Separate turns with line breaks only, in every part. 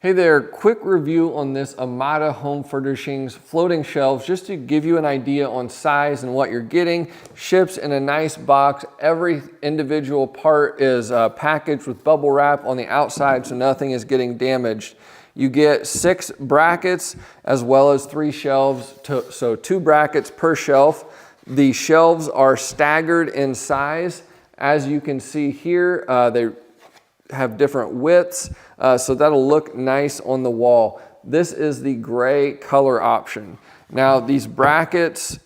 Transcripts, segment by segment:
Hey there, quick review on this Amada Home Furnishings floating shelves just to give you an idea on size and what you're getting. Ships in a nice box. Every individual part is packaged with bubble wrap on the outside so nothing is getting damaged. You get 6 brackets as well as 3 shelves, so 2 brackets per shelf. The shelves are staggered in size. As you can see here, they have different widths, so that'll look nice on the wall. This is the gray color option. Now these brackets,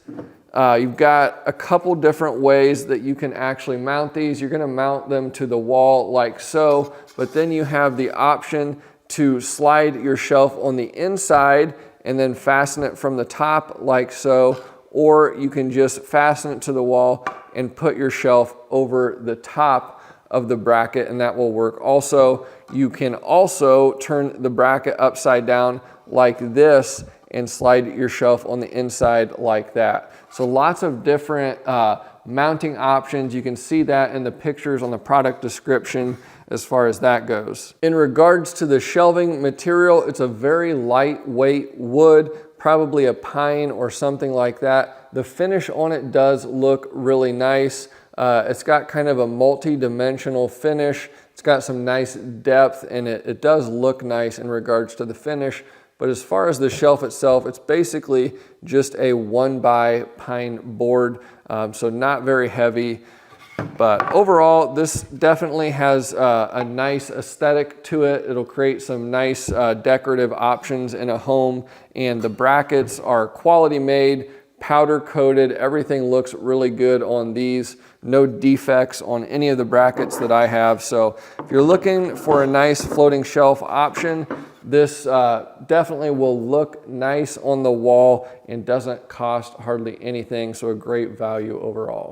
you've got a couple different ways that you can actually mount these. You're gonna mount them to the wall like so, but then you have the option to slide your shelf on the inside and then fasten it from the top like so, or you can just fasten it to the wall and put your shelf over the top of the bracket, and that will work also. You can also turn the bracket upside down like this and slide your shelf on the inside like that. So lots of different mounting options. You can see that in the pictures on the product description as far as that goes. In regards to the shelving material, it's a very lightweight wood, probably a pine or something like that. The finish on it does look really nice. It's got kind of a multi-dimensional finish. It's got some nice depth and it does look nice in regards to the finish. But as far as the shelf itself, it's basically just a 1x pine board, so not very heavy. But overall, this definitely has a nice aesthetic to it. It'll create some nice decorative options in a home, and the brackets are quality made, powder coated. Everything looks really good on these. No defects on any of the brackets that I have. So if you're looking for a nice floating shelf option, this definitely will look nice on the wall and doesn't cost hardly anything. So a great value overall.